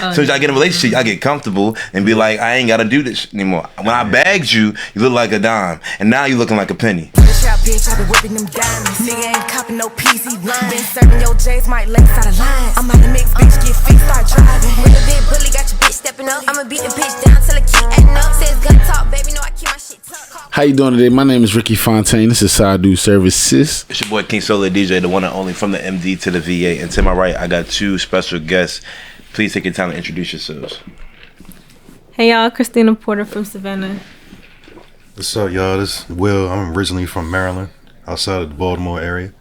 As soon as I get in a relationship, I get comfortable and be like, I ain't gotta do this anymore. When I bagged you, you look like a dime, and now you looking like a penny. Bitch, I been whipping them diamonds. Nigga ain't copping no PC line. Been serving your J's, might lace out of line. I'm out the mix, bitch, get fixed, start driving. With a big bully, got your bitch stepping up. I'ma beat the bitch down till it keep adding up. Says gun talk, baby, know I keep my shit tucked. How you doing today? My name is Ricky Fontaine. This is Sadu Services. It's your boy King Solar DJ, the one and only from the MD to the VA. And to my right, I got two special guests. Please take your time to introduce yourselves. Hey y'all, Christina Porter from Savannah. What's up, y'all? This is Will. I'm originally from Maryland, outside of the Baltimore area.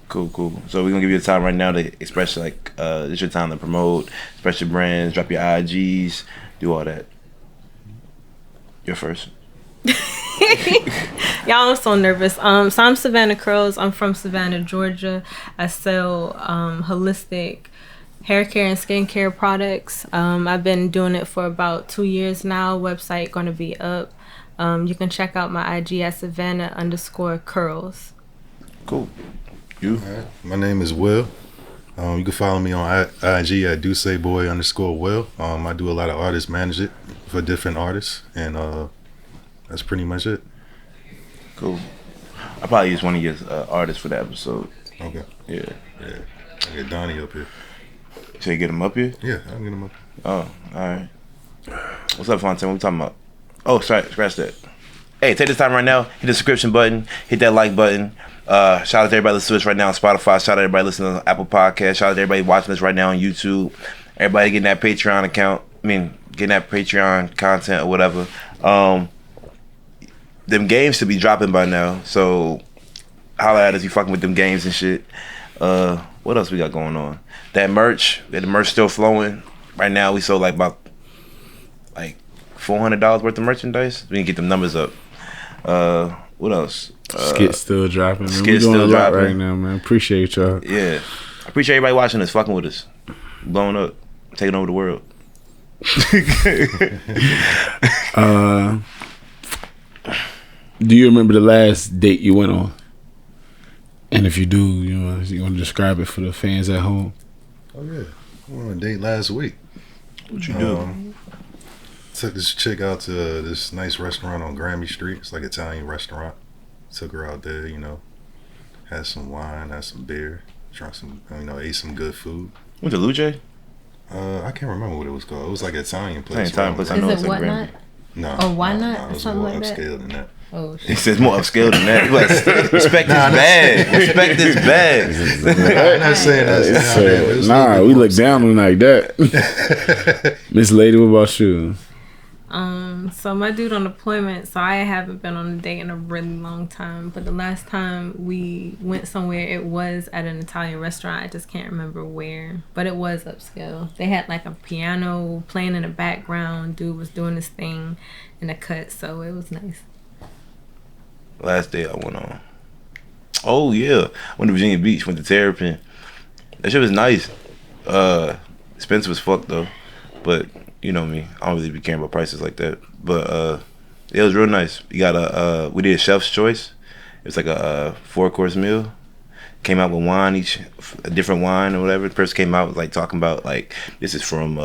Cool. So we're gonna give you the time right now to express it's your time to promote, express your brands, drop your IGs, do all that. You're first. Y'all, I'm so nervous. So I'm Savannah Curls. I'm from Savannah, Georgia. I sell holistic hair care and skincare products. I've been doing it for about 2 years now. Website gonna be up. You can check out my IG at Savannah_curls. Cool. You? All right. My name is Will. You can follow me on IG at DuceBoy_Will. I do a lot of artist management for different artists, and that's pretty much it. Cool. I probably use one of your artists for the episode. Okay. Yeah. I get Donnie up here. So you get him up here? Yeah, I'll get him up here. Oh, all right. What's up, Fontaine? What we talking about? Oh, sorry, scratch that. Hey, take this time right now. Hit the subscription button. Hit that like button. Shout out to everybody listening to us right now on Spotify. Shout out to everybody listening on Apple Podcasts. Shout out to everybody watching us right now on YouTube. Everybody getting that Patreon getting that Patreon content or whatever. Them games should be dropping by now. So holla at us, you fucking with them games and shit. What else we got going on? That merch. The merch still flowing. Right now we sold about $400 worth of merchandise. We can get them numbers up. What else? Skit still dropping. Man. Skit We doing still a lot dropping right now, man. Appreciate y'all. Yeah, I appreciate everybody watching us, fucking with us, blowing up, taking over the world. Do you remember the last date you went on? And if you do, you want to describe it for the fans at home? Oh yeah, I went on a date last week. What you do? Took this chick out to this nice restaurant on Grammy Street. It's like an Italian restaurant. Took her out there, had some wine, had some beer, drank some, ate some good food. Went to Luce? I can't remember what it was called. It was like an Italian place. Italian place. I know Is it's it like Whatnot? No. Oh, why not? No, it was Something more like that? upscale than that. Oh shit. He says more upscale than that. Respect is bad. Respect is bad. I'm not saying that's Nah, we look down on like that. Miss Lady, what about you? So my dude on deployment, so I haven't been on a date in a really long time. But the last time we went somewhere, it was at an Italian restaurant. I just can't remember where, but it was upscale. They had like a piano playing in the background. Dude was doing his thing in the cut, so it was nice. Last day I went on. Oh yeah, went to Virginia Beach. Went to Terrapin. That shit was nice. Expensive as fuck though, but you know me, I don't really be caring about prices like that. But it was real nice. We got we did Chef's Choice. It was like a 4-course meal. Came out with wine, each a different wine or whatever. The person came out like talking about like this is from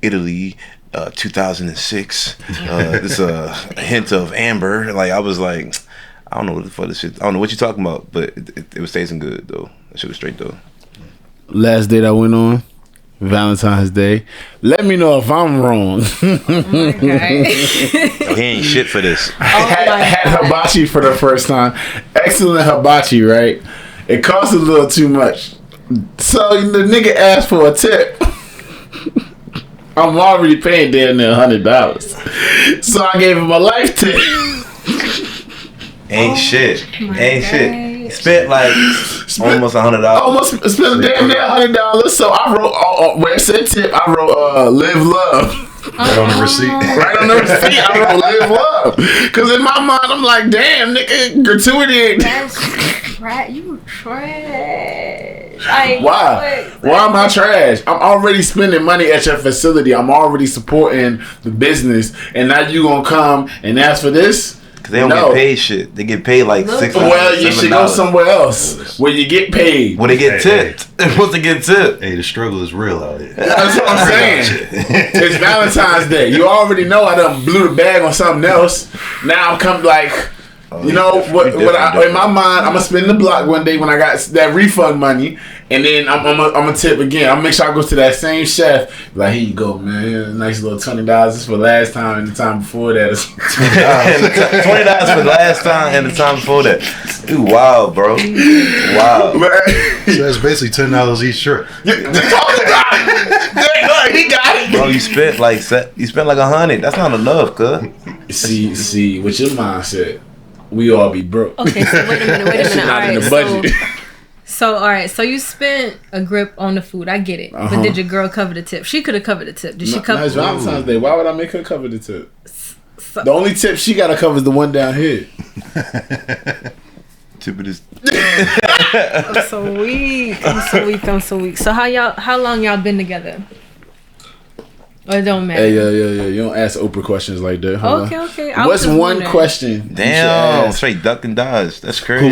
Italy, 2006. This a hint of amber. Like I was like, I don't know what the fuck this shit. I don't know what you're talking about, but it was tasting good though. That shit was straight though. Last date I went on, Valentine's Day. Let me know if I'm wrong. Oh my god. He ain't shit for this. Had hibachi for the first time. Excellent hibachi, right? It cost a little too much. So the nigga asked for a tip. I'm already paying damn near $100. So I gave him a life tip. Ain't shit. Shit. Spent like almost $100. Almost spent damn near $100. So I wrote where it said tip. I wrote live love. Right on the receipt. Right on the receipt. I wrote live love. Because in my mind, I'm like, damn, nigga, gratuity. That's trash. You trash. Why? Why am I trash? I'm already spending money at your facility. I'm already supporting the business. And now you gonna come and ask for this? Cause they don't get paid shit. They get paid like $6. Well, you should go somewhere else where you get paid. When they get tipped. They're supposed to get tipped. Hey, the struggle is real out here. That's what I'm saying. It's Valentine's Day. You already know I done blew the bag on something else. Now I'm coming like, you know, in my mind, I'm gonna spin the block one day when I got that refund money, and then I'm gonna tip again. I'm make sure I go to that same chef. Like, here you go, man. Here's a nice little $20. This for last time and the time before that. $20 for the last time and the time before that. Dude, wow, bro. Wow. So that's basically $10 each trip. He got it. Bro, you spent like $100. That's not enough, cuz. See, with your mindset, we all be broke. Okay, so wait a minute. All Not in right, the budget. So all right, so you spent a grip on the food. I get it, but did your girl cover the tip? She could have covered the tip. Did she cover? It's Valentine's Day. Why would I make her cover the tip? The only tip she gotta cover is the one down here. Tip of this. I'm so weak. So how long y'all been together? Or it don't matter. Hey, yeah. You don't ask Oprah questions like that. Hold on. Okay. What's one question? Damn, straight duck and dodge. That's crazy.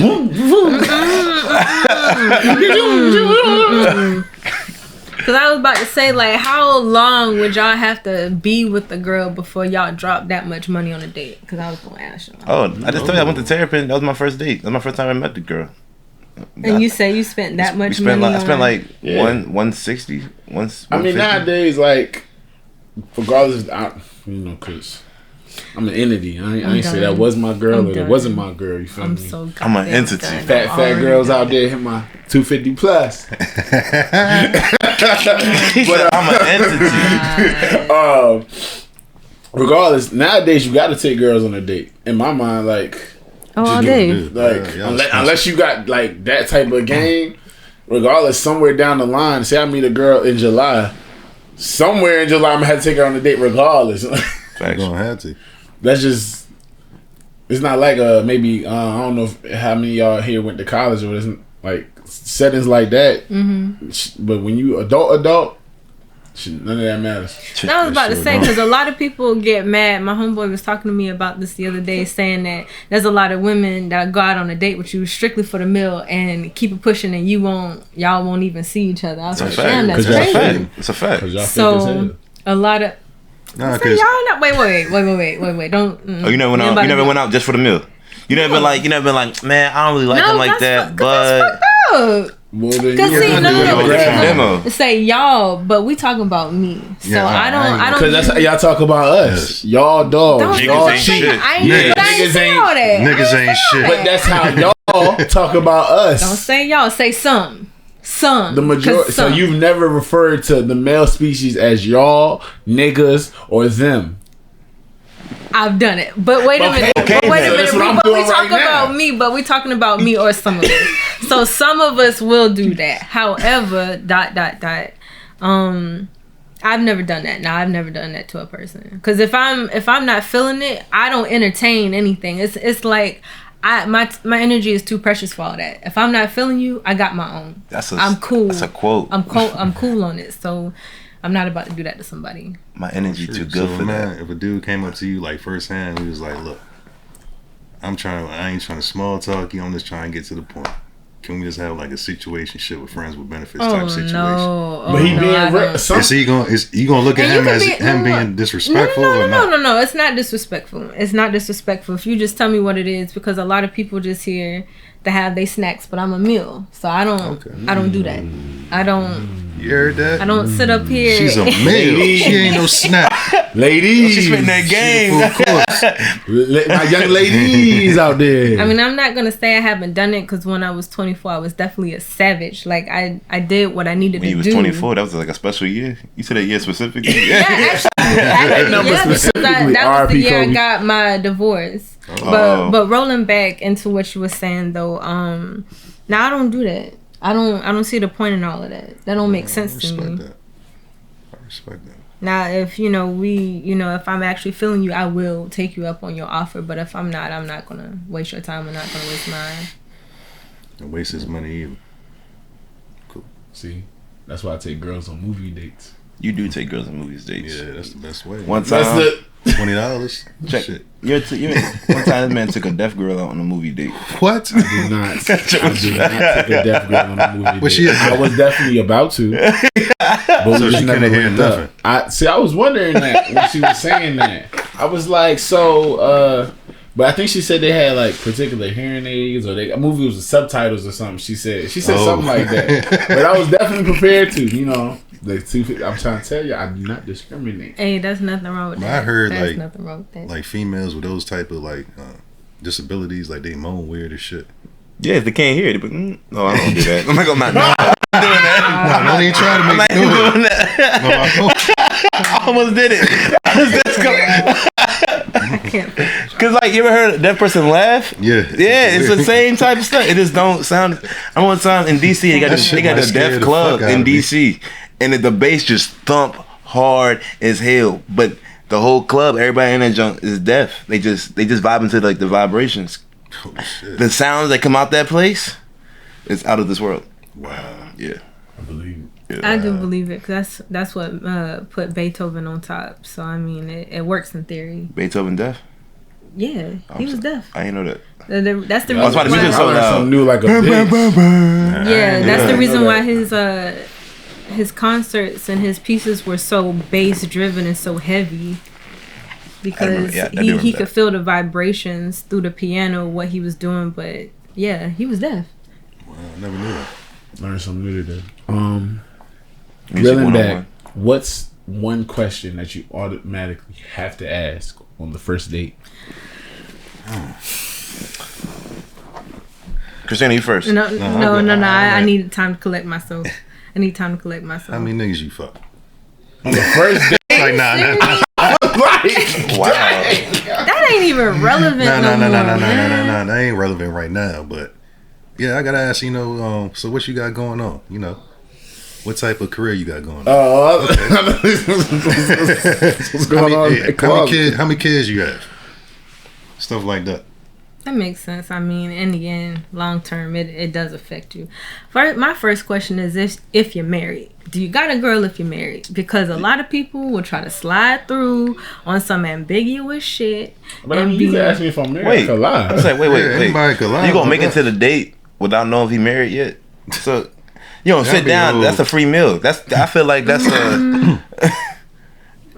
Because I was about to say, like, how long would y'all have to be with the girl before y'all drop that much money on a date? Because I was going to ask y'all. Oh, I just told you I went to Terrapin. That was my first date. That was my first time I met the girl. And you say you spent that much money I spent like Yeah. 160. I mean, nowadays, like, regardless, because I'm an entity. I ain't say that was my girl or that wasn't my girl. You feel me? I'm an entity. Fat girls out there hit my 250 plus. But I'm an entity. Regardless, nowadays you got to take girls on a date. In my mind, like, all day. like unless you got like that type of game. Regardless, somewhere down the line, say I meet a girl in July. Somewhere in July, I'm gonna have to take her on a date regardless. You're gonna have to. That's just. It's not like maybe I don't know how many of y'all here went to college or it's like settings like that. Mm-hmm. But when you adult, none of that matters. I was about to say, because a lot of people get mad. My homeboy was talking to me about this the other day, saying that there's a lot of women that go out on a date with you strictly for the meal and keep it pushing, and y'all won't even see each other. I was like, damn, that's crazy. It's a fact. So a lot of y'all not wait. Don't. Oh, you never went out just for the meal. You never been like, man, I don't really like him like that, but. Cause see, no. Say y'all, but we talking about me. So yeah, I don't. Because that's how y'all talk about us. Y'all dogs. Y'all cheat. Niggas ain't shit. But that's how y'all talk about us. Don't say y'all. Say some. The majority. So you've never referred to the male species as y'all, niggas, or them. I've done it, but wait a minute. But we talking about me or some of us. So some of us will do that. However, ... I've never done that. No, I've never done that to a person. Because if I'm not feeling it, I don't entertain anything. It's like my energy is too precious for all that. If I'm not feeling you, I got my own. I'm cool. That's a quote. I'm cool on it. So. I'm not about to do that to somebody. My energy too good for that. If a dude came up to you like firsthand, he was like, "Look, I ain't trying to small talk you. I'm just trying to get to the point. Can we just have like a situation shit with friends with benefits type situation?" No. But he being is he gonna look at him as him being disrespectful? No. It's not disrespectful. It's not disrespectful. If you just tell me what it is, because a lot of people just here to have their snacks, but I'm a meal, so I don't do that. I don't. You heard that? I don't sit up here. She's a meal. She ain't no snack. Ladies, she's spitting that game. My young ladies out there. I mean, I'm not gonna say I haven't done it, because when I was 24, I was definitely a savage. Like I did what I needed to do. When you was 24, that was like a special year. You said that year specifically. Yeah, actually, that was the year I got my divorce. But rolling back into what you were saying though, now I don't do that. I don't see the point in all of that. That don't make sense to me. I respect that. Now, if if I'm actually feeling you, I will take you up on your offer. But if I'm not gonna waste your time. I'm not gonna waste mine. And waste his money either. Cool. See, that's why I take girls on movie dates. You do take girls on movies dates. Yeah, that's the best way. One time. $20. Check. Shit. One time this man took a deaf girl out on a movie date. What? I did not take a deaf girl on a movie Was date. she- I was definitely about to. But we So just she never couldn't hear linked up. I was wondering that when she was saying that. I was like, but I think she said they had like particular hearing aids, or a movie was with subtitles or something. She said something like that. But I was definitely prepared to, I'm trying to tell you, I do not discriminate. Hey, that's nothing wrong with that. I heard There's nothing wrong with that. like females with those type of like disabilities, like they moan weird as shit. Yeah, if they can't hear it, but no, I don't do that. I'm not doing that. No, don't even try to I'm make not me do doing it. that. I almost did it. I can't. Cause like you ever heard a deaf person laugh? Yeah. Yeah, it's the same type of stuff. It just don't sound. I one time in DC, they got That shit might a scare deaf the club fuck out in of me. DC, and the bass just thump hard as hell. But the whole club, everybody in that junk is deaf. They just vibe into like the vibrations. Oh, shit. The sounds that come out that place, it's out of this world. Wow. Yeah. I believe it. I do believe it, because that's what put Beethoven on top. So I mean, it works in theory. Beethoven deaf? Yeah, he was deaf. I didn't know that. That's the That's why reason the music's why. so I learned loud. something new like a bitch. Yeah, that's Yeah. the reason I why know his concerts and his pieces were so bass driven and so heavy, because I do he remember could that. feel the vibrations through the piano, what he was doing. But yeah, he was deaf. Wow, I never knew that. Learned something new today. Music Reeling 101. back, what's one question that you automatically have to ask on the first date? Christina, you first. No, I'm I good. need time to collect myself. I need time to collect myself. How many niggas you fuck? On the first date? Like, nah. Wow. That ain't even relevant No, no more, man. That ain't relevant right now. But yeah, I gotta ask. So what you got going on? What type of career you got going on? Oh, what's going on? How many kids you have? Stuff like that. That makes sense. I mean, in the end, long term, it does affect you. My first question is if you're married. Do you got a girl if you're married? Because a lot of people will try to slide through on some ambiguous shit. But I mean, you can ask me if I'm married. Wait. I could lie. I was like, wait. anybody could lie You gonna about make it that. to the date without knowing if he married yet? So you don't That'd sit be down. old. That's a free meal. I feel like that's a.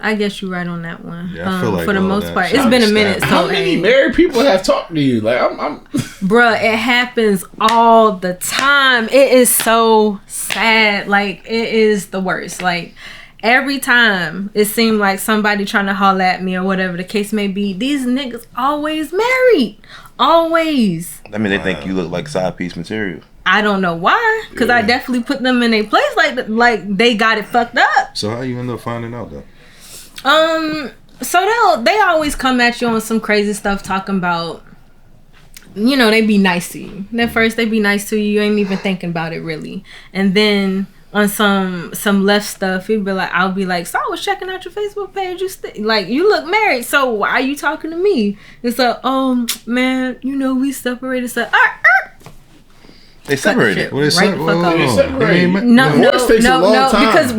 I guess you're right on that one. Yeah, I feel like for the all most that part, shit it's been a is minute. stabbed. So, How many married people have talked to you? Like, I'm bruh, it happens all the time. It is so sad. Like, it is the worst. Like, every time it seemed like somebody trying to holler at me or whatever the case may be, these niggas always married. Always. I mean, they think you look like side piece material. I don't know why, because I definitely put them in a place like they got it fucked up. So how you end up finding out though? So they always come at you on some crazy stuff, talking about, they be nice to you. At first they be nice to you, you ain't even thinking about it really, and then on some left stuff, I'll be like, so I was checking out your Facebook page, you look married, so why are you talking to me? It's like, oh man, we separated. So They separated. Well, Right the fuck off. separated. No, Divorce takes a long time. because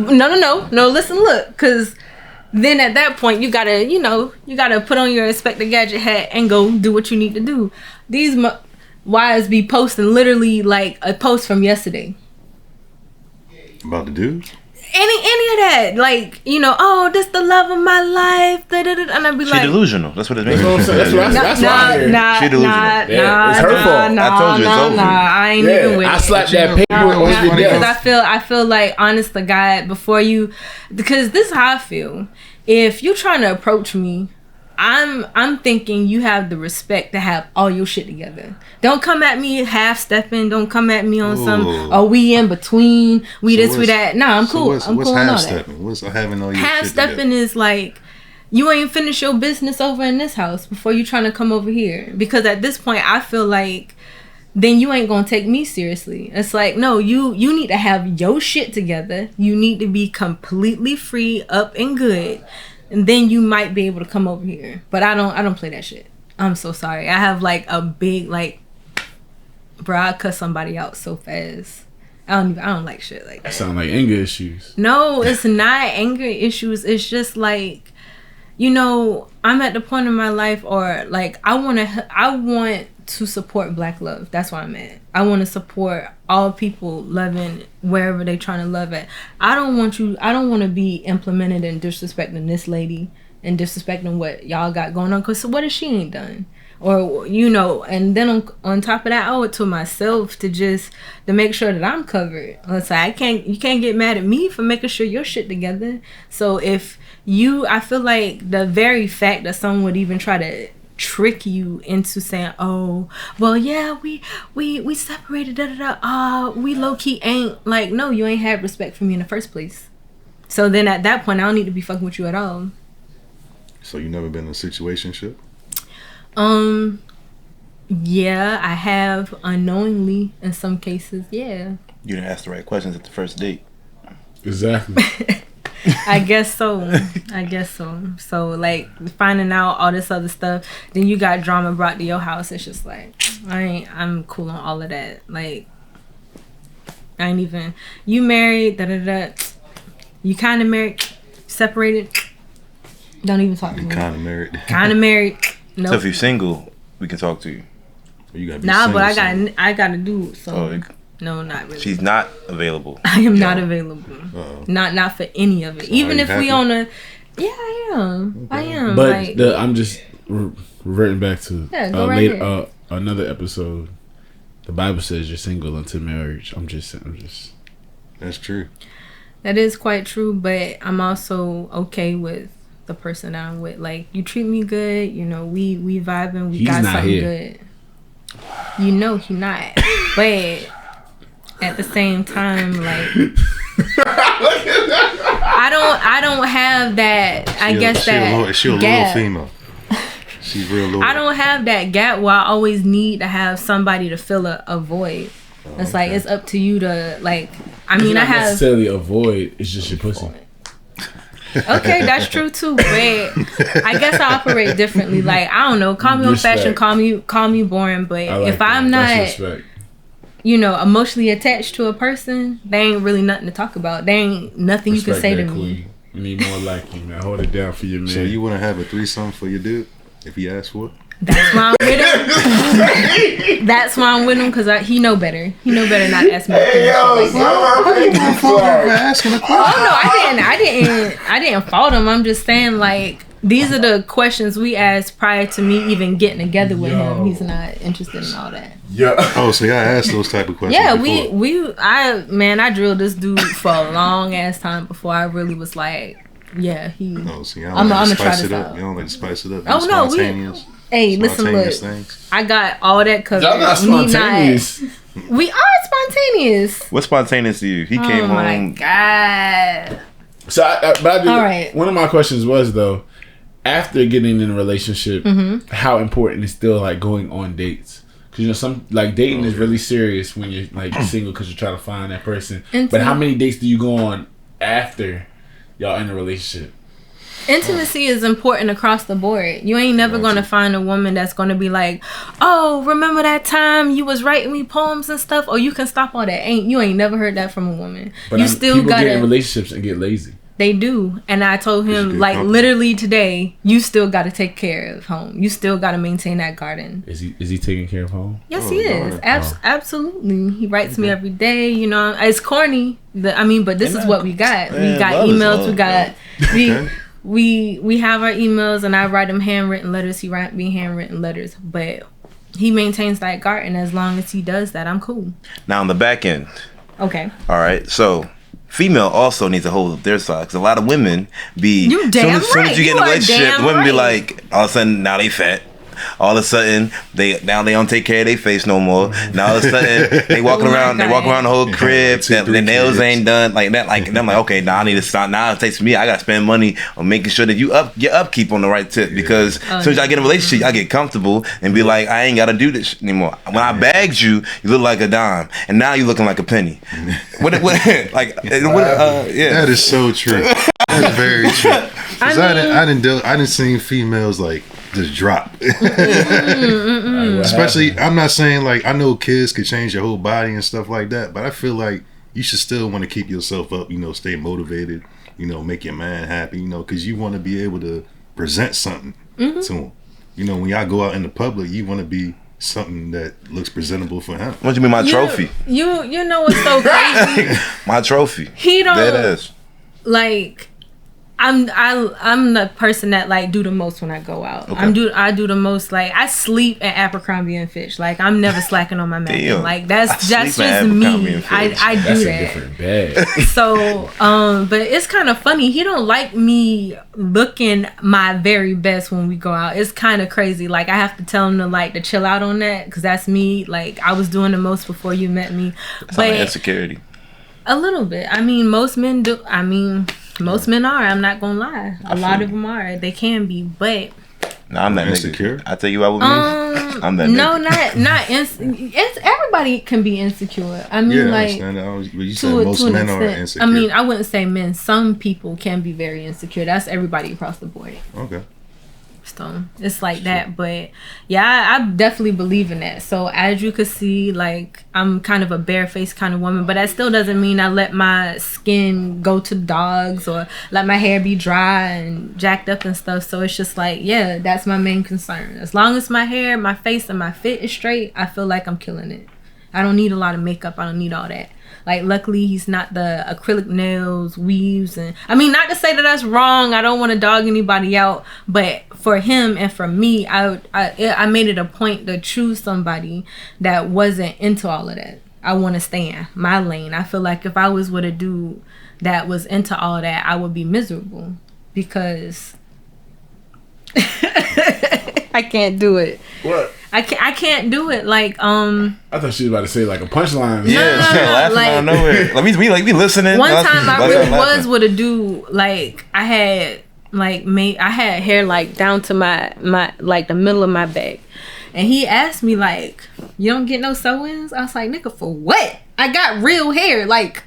no. Listen, look, because then at that point you gotta put on your Inspector Gadget hat and go do what you need to do. These wives be posting literally like a post from yesterday. About the dudes? Any of that, oh, this the love of my life, and I'd be She like, delusional. That's what it means. That's what I'm saying. That's what I hear. She delusional. Yeah, it's her fault. I told you it's over. I ain't even with I it. slapped that paper on your Because desk. I feel like, honest to God, because this is how I feel. If you trying to approach me, I'm thinking you have the respect to have all your shit together. Don't come at me half stepping. Don't come at me on we in between. We So this, we that. Nah, I'm cool. What's I'm cool on all half that. stepping? What's having all your Half shit stepping together? is like, you ain't finished your business over in this house before you trying to come over here. Because at this point, I feel like then you ain't gonna take me seriously. It's like, no, you need to have your shit together. You need to be completely free, up and good, and then you might be able to come over here. But I don't play that shit. I'm so sorry. I have like a big bro, I cut somebody out so fast. I don't like shit like that. Sound like anger issues. No, it's not anger issues. It's just like, I'm at the point in my life, or like I want to support Black love. That's where I'm at. I want to support all people loving wherever they trying to love at. I don't want to be implemented in disrespecting this lady and disrespecting what y'all got going on. Cause what if she ain't done? Or and then on top of that, I owe it to myself to make sure that I'm covered. So you can't get mad at me for making sure your shit together. So I feel like the very fact that someone would even try to trick you into saying, oh, well, yeah, we separated, we low key ain't, like, no, you ain't had respect for me in the first place. So then at that point, I don't need to be fucking with you at all. So you never been in a situationship? Yeah, I have unknowingly in some cases. Yeah. You didn't ask the right questions at the first date. Exactly. I guess so. So like finding out all this other stuff, then you got drama brought to your house. It's just like I'm cool on all of that. Like I ain't even. You married? You kind of married? Separated? Don't even talk to me. Kind of married. Kind of married. Nope. So if you're single, we can talk to you. You gotta be but I got to do so. No, not really. She's not available. I am not available. Uh-oh. Not for any of it. So even if happy? We on a. Yeah, I am. Okay. I am. But I'm just reverting back to another episode. The Bible says you're single until marriage. I'm just. That's true. That is quite true, but I'm also okay with the person that I'm with. Like, you treat me good, we vibing, we got something here. Good. He not. But at the same time, like I don't have that. She a little female. She's real low. I don't have that gap where I always need to have somebody to fill a void. It's like it's up to you to like. I mean, I have necessarily a void. It's just your pussy. Okay, that's true too. But I guess I operate differently. Like I don't know. Call me old fashioned. Call me boring. But like if I'm not, emotionally attached to a person, they ain't really nothing to talk about. They ain't nothing you can say to me. You need more like you, man. Hold it down for your man. So you want to have a threesome for your dude if he asks for it? That's why I'm with him. That's why I'm with him because he know better. He know better not to ask me. Hey yo, asking a question. Oh no, I didn't fault him. I'm just saying like these are the questions we asked prior to me even getting together with him. He's not interested in all that. Yeah. Oh, so y'all asked those type of questions. Yeah, before. I drilled this dude for a long ass time before I really was like, yeah, he. Oh, so y'all like to spice it up. You don't like to spice it up. Oh no, Hey, listen, look. Things. I got all that covered. Y'all not spontaneous. We are spontaneous. What's spontaneous to you? He came home. Oh my God. So, but I did. All right. One of my questions was though, after getting in a relationship, how important is still like going on dates? Because some like dating is really serious when you're like single because you're trying to find that person. But how many dates do you go on after y'all in a relationship? Intimacy is important across the board. You ain't never going to find a woman that's going to be like, oh, remember that time you was writing me poems and stuff? Or you can stop all that. You ain't never heard that from a woman. But people get in relationships and get lazy. They do. And I told him, like, literally today, you still got to take care of home. You still got to maintain that garden. Is he taking care of home? Yes, he is. Absolutely. He writes me every day. It's corny. But this is what we got. We got emails. We got... We have our emails, and I write him handwritten letters. He write me handwritten letters, but he maintains that garden. As long as he does that, I'm cool. Now on the back end. Okay. All right. So female also needs to hold up their side because a lot of women be. You damn soon as you get in a relationship, the women be like, all of a sudden now they fat. All of a sudden, they don't take care of their face no more. Now all of a sudden, they walking around the whole crib. Their nails ain't done like that. Like I'm like, okay, now I need to stop. Now it takes me. I gotta spend money on making sure that your upkeep on the right tip. Because as soon as I get in a relationship, I get comfortable and be like, I ain't gotta do this anymore. When I bagged you, you look like a dime, and now you looking like a penny. That is so true. That's very true. Because I didn't see females like just drop. Especially, I'm not saying like I know kids could change your whole body and stuff like that, but I feel like you should still want to keep yourself up. Stay motivated. Make your man happy. Because you want to be able to present something to him. You know, when y'all go out in the public, you want to be something that looks presentable for him. Why don't you be my trophy? You know what's so crazy? My trophy. He don't Dead ass. like. I'm the person that like do the most when I go out. Okay. I do the most. Like I sleep at Abercrombie and Fitch. Like I'm never slacking on my man. Like that's just me. I do That's that. a different bag. So, but it's kind of funny. He don't like me looking my very best when we go out. It's kind of crazy. Like I have to tell him to chill out on that because that's me. Like I was doing the most before you met me. That's not insecurity. A little bit. I mean, most men do. I mean, most men are. I'm not gonna lie. A lot of them are. They can be, but. No, I'm that insecure. Nigga. I tell you what with me. I'm that. No, nigga. not it's everybody can be insecure. I mean, I like understand. But you said most men are insecure. I mean, I wouldn't say men. Some people can be very insecure. That's everybody across the board. Okay. So it's like that, but yeah, I definitely believe in that. So as you could see, like I'm kind of a barefaced kind of woman, but that still doesn't mean I let my skin go to dogs or let my hair be dry and jacked up and stuff. So it's just like, yeah, that's my main concern. As long as my hair, my face, and my fit is straight, I feel like I'm killing it. I don't need a lot of makeup. I don't need all that. Like, luckily, he's not the acrylic nails, weaves, and I mean, not to say that that's wrong. I don't want to dog anybody out, but for him and for me, I made it a point to choose somebody that wasn't into all of that. I want to stay in my lane. I feel like if I was with a dude that was into all that, I would be miserable because I can't do it. What? I can't do it. Like I thought she was about to say like a punchline. Yeah, laughing like- out of nowhere. Like we listening. One time I really laughing. was with a dude. Like I had I had hair like down to my like the middle of my back, and he asked me like, "You don't get no sew-ins?" I was like, "Nigga, for what? I got real hair." Like,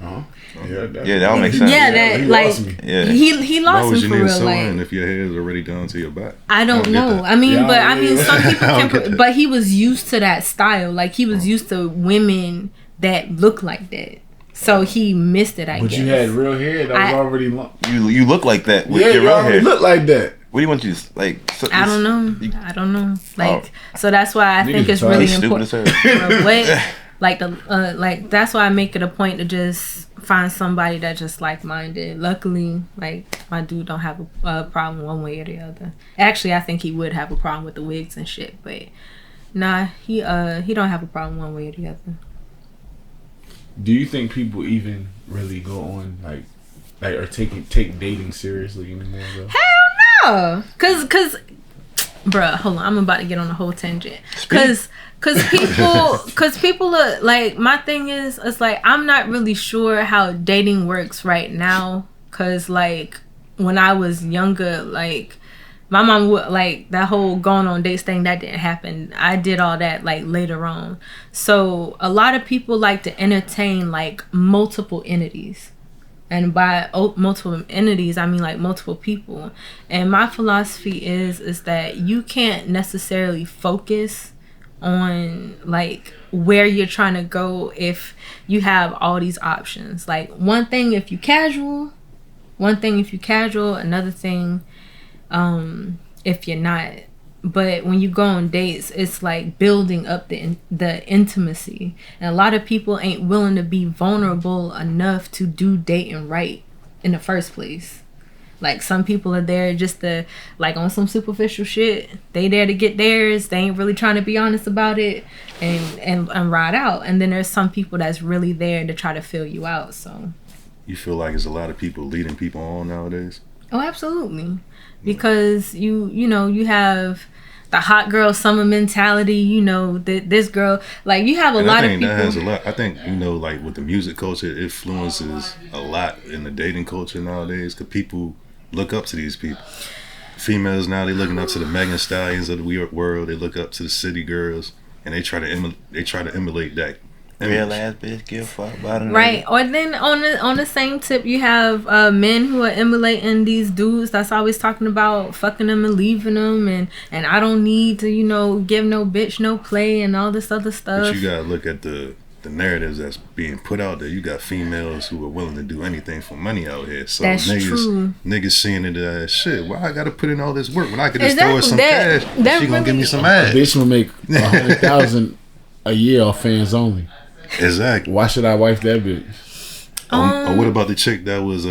Huh? Yeah, that don't make sense. yeah, that he like lost me. Yeah. he Why lost would me you for need real. sewing Like if your hair is already down to your back? I don't get know. that. I mean, Yeah, but I mean, yeah. some people I don't get can. that. But he was used to that style. Like he was used to women that look like that. So he missed it. I But guess. you had real hair that was already long. You look like that with Yeah, your you real already hair. look like that. What do you want you to like? I don't know. I don't know. Like, so that's why I Niggas think it's retarded. really Stupid as important. hell. What? Like like that's why I make it a point to just find somebody that just like minded. Luckily, like my dude don't have a problem one way or the other. Actually, I think he would have a problem with the wigs and shit, but nah, he don't have a problem one way or the other. Do you think people even really go on like or take dating seriously anymore though? Oh, cause, bruh, hold on, I'm about to get on a whole tangent. Cause people are like, my thing is, it's like I'm not really sure how dating works right now. Cause like when I was younger, like my mom would like that whole going on dates thing that didn't happen. I did all that like later on. So a lot of people like to entertain like multiple entities. And by multiple entities, I mean like multiple people. And my philosophy is that you can't necessarily focus on like where you're trying to go if you have all these options. Like one thing if you casual, another thing if you're not. But when you go on dates, it's like building up the intimacy. And a lot of people ain't willing to be vulnerable enough to do dating right in the first place. Like some people are there just to like on some superficial shit. They there to get theirs. They ain't really trying to be honest about it and ride out. And then there's some people that's really there to try to fill you out. So You feel like there's a lot of people leading people on nowadays? oh, absolutely. Because you have the hot girl summer mentality, this girl, like you have a lot of people. That has a lot. I think, like with the music culture, it influences a lot in the dating culture nowadays because people look up to these people. Females now, they looking up to the Megan Stallions of the world. They look up to the city girls and they try to emulate that. Real ass bitch, give a fuck about it. Right. Or then on the same tip, you have men who are emulating these dudes that's always talking about fucking them and leaving them, and I don't need to give no bitch no play and all this other stuff. But you gotta look at the the narratives that's being put out there. You got females who are willing to do anything for money out here. So That's true. niggas seeing it as shit. Why I gotta put in all this work when I could just Exactly. throw her some That- cash? that She gonna give me really- some A ass. bitch will make 100,000 a year off fans only. Exactly. Why should I wife that bitch? Or what about the chick that was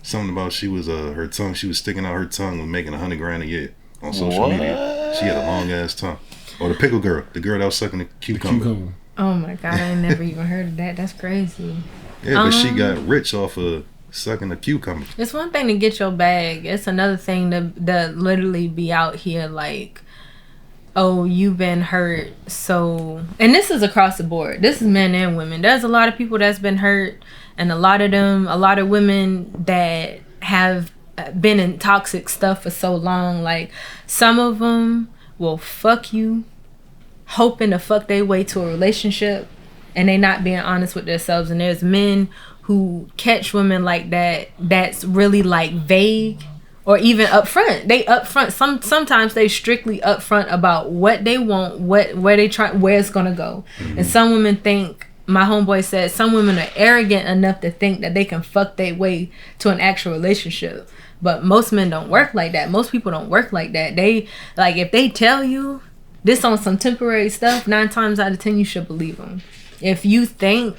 something about she was her tongue? She was sticking out her tongue and making $100,000 a year on social What? media. She had a long ass tongue. Or the pickle girl, the girl that was sucking the cucumber. Cucumber. Oh my god, I ain't never even heard of that. That's crazy. Yeah, but she got rich off of sucking a cucumber. It's one thing to get your bag. It's another thing to literally be out here like, oh, you've been hurt. So, and this is across the board. This is men and women. There's a lot of people that's been hurt, and a lot of women that have been in toxic stuff for so long. Like, some of them will fuck you, hoping to fuck their way to a relationship, and they not being honest with themselves. And there's men who catch women like that that's really like vague or even upfront. They upfront. Sometimes they strictly upfront about what they want, where it's gonna go. And some women think, my homeboy said, some women are arrogant enough to think that they can fuck their way to an actual relationship. But most men don't work like that. Most people don't work like that. They, like, if they tell you this on some temporary stuff, 9 times out of 10 you should believe them. If you think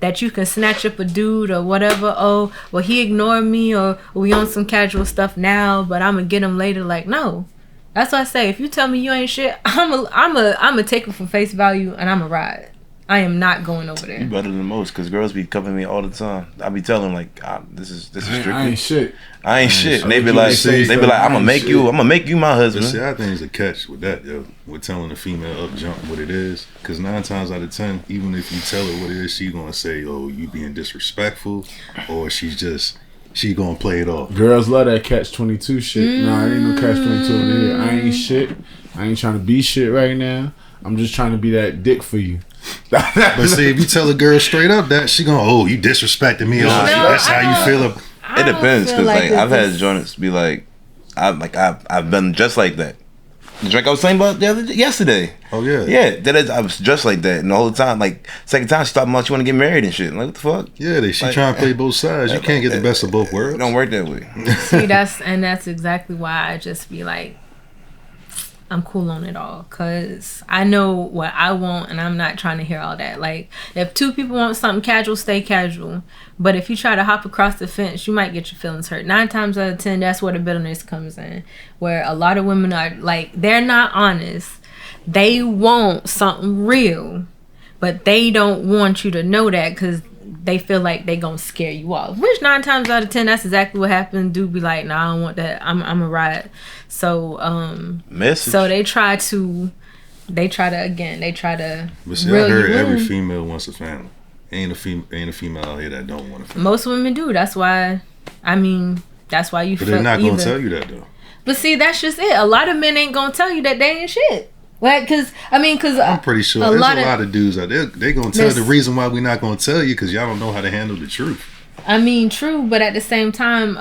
that you can snatch up a dude or whatever, oh, well, he ignored me, or we on some casual stuff now, but I'm gonna get him later. Like, no. That's what I say. If you tell me you ain't shit, I'm a take it for face value, and I'm a ride. I am not going over You there. better than most, because girls be covering me all the time. I be telling them, like, this is strictly. I ain't shit. I ain't shit. And they be You like, say I'm gonna ain't make shit. you my But husband. see, I think there's a catch with that, yo. With telling the female up jump what it is. Because 9 times out of 10, even if you tell her what it is, she gonna say, oh, you being disrespectful. Or she gonna play it off. Girls love that catch-22 shit. Nah, ain't no catch-22 in here. I ain't shit. I ain't trying to be shit right now. I'm just trying to be that dick for you. But see, if you tell a girl straight up that, she gonna, oh, you disrespecting me. No, That's how you feel. It depends, feel because like like I've had this- joints be like, I've been just like that. The drink I was saying about yesterday. Oh, yeah. Yeah, I was just like that, and the whole time, like, second time she talking about she want to get married and shit. I'm like, what the fuck? Yeah, she Like, trying to play both sides. You can't get the best of both It worlds. don't work that way. See, that's exactly why I just be like, I'm cool on it all, cause I know what I want, and I'm not trying to hear all that. Like, if 2 people want something casual, stay casual. But if you try to hop across the fence, you might get your feelings hurt. 9 times out of 10, that's where the bitterness comes in. Where a lot of women are like, they're not honest. They want something real, but they don't want you to know that, because they feel like they gonna scare you off. Which 9 times out of 10, that's exactly what happened. Dude be like, nah, I don't want that. I'm a ride. So Message. so they try to But see, I reel heard you every in. female wants a family. Ain't a female out here that don't want a family. Most women do. That's why. I mean, that's why you. But they're not gonna tell you that though. But see, that's just it. A lot of men ain't gonna tell you that they ain't shit. Like, cause I'm pretty sure there's a lot of dudes out there. They gonna tell There's- the reason why we not gonna tell you because y'all don't know how to handle the truth. I mean, true, but at the same time,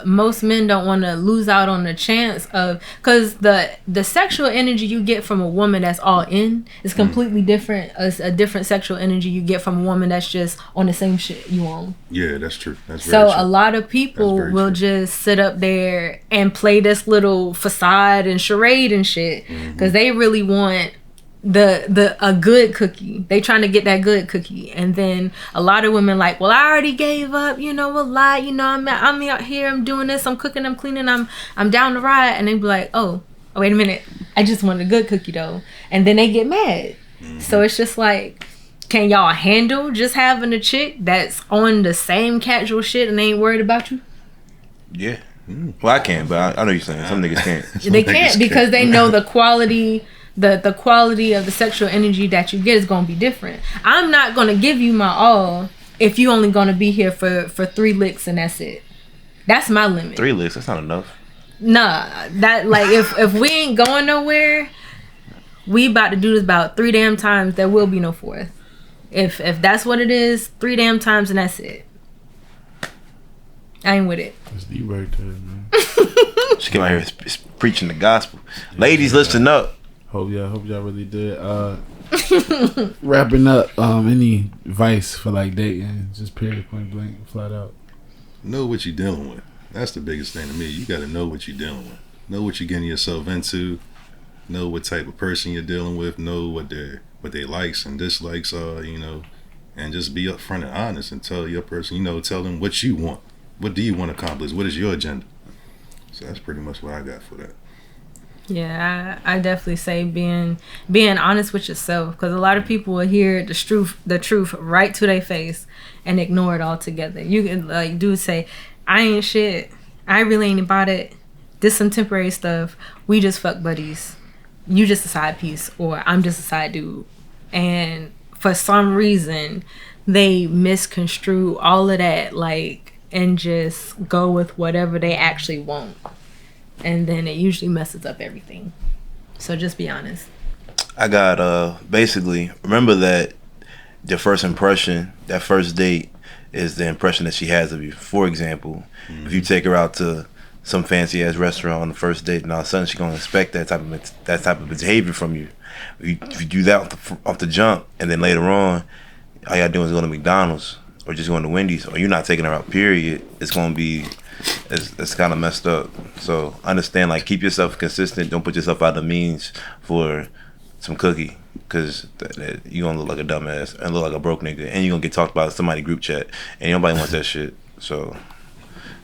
most men don't want to lose out on the chance of, because the sexual energy you get from a woman that's all in is completely different. A different sexual energy you get from a woman that's just on the same shit you on. Yeah, that's true. That's So very true. a lot of people That's very will true. just sit up there and play this little facade and charade and shit, because they really want a good cookie. They trying to get that good cookie. And then a lot of women like, well, I already gave up, a lot, I'm out here, I'm doing this, I'm cooking, I'm cleaning, I'm down the ride. And they be like, oh, wait a minute, I just wanted a good cookie though. And then they get mad. So it's just like, can y'all handle just having a chick that's on the same casual shit and ain't worried about you? Yeah. Well, I can, but I know you're saying some niggas can't. They can't, because they know the quality the quality of the sexual energy that you get is going to be different. I'm not going to give you my all if you only going to be here for 3 licks and that's it. That's my limit. 3 licks, that's not enough. Nah, that, like, if we ain't going nowhere, we about to do this about 3 damn times. There will be no 4th. If that's what it is, 3 damn times and that's it. I ain't with it. That's deep right there, man. She came out here preaching the gospel. Ladies, listen up. Hope y'all really did. Wrapping up, any advice for like dating? Just period, point blank, flat out. Know what you're dealing with. That's the biggest thing to me. You got to know what you're dealing with. Know what you're getting yourself into. Know what type of person you're dealing with. Know what their likes and dislikes are. And just be upfront and honest and tell your person. Tell them what you want. What do you want to accomplish? What is your agenda? So that's pretty much what I got for that. Yeah, I definitely say being honest with yourself, because a lot of people will hear the truth right to their face and ignore it altogether. You can like dude say, I ain't shit. I really ain't about it. This some temporary stuff. We just fuck buddies. You just a side piece, or I'm just a side dude. And for some reason, they misconstrue all of that, like, and just go with whatever they actually want. And then it usually messes up everything. So just be honest. I got basically remember that the first impression, that first date, is the impression that she has of you. For example, if you take her out to some fancy ass restaurant on the first date, and all of a sudden she's gonna expect that type of behavior from you. If you do that off the jump, and then later on, all y'all doing is going to McDonald's or just going to Wendy's, or you're not taking her out. Period. It's gonna be. It's kind of messed up. So understand, like, keep yourself consistent. Don't put yourself out of means for some cookie, because you're going to look like a dumbass and look like a broke nigga, and you're going to get talked about in somebody's group chat, and nobody wants that shit. So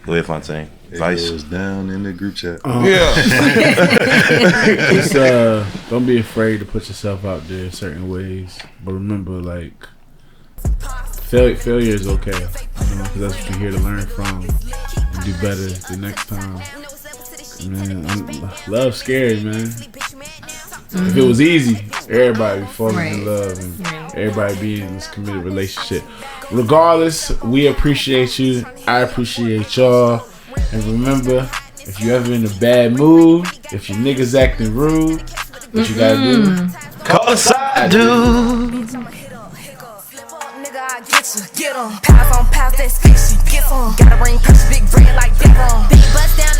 go ahead, Fontaine. Vice. It goes down in the group chat. Yeah. It's, don't be afraid to put yourself out there in certain ways. But remember, like, failure is okay. Because that's what you're here to learn from. Do better the next time. Man, love's scary, man. If it was easy, everybody would fall in love and everybody be in this committed relationship. Regardless, we appreciate you. I appreciate y'all. And remember, if you ever in a bad mood, if your niggas acting rude, what you gotta do? Call a side dude. Get 'em. Pass on pass, that's fiction. Get 'em. Gotta bring pressure, big bread like that. Big bust down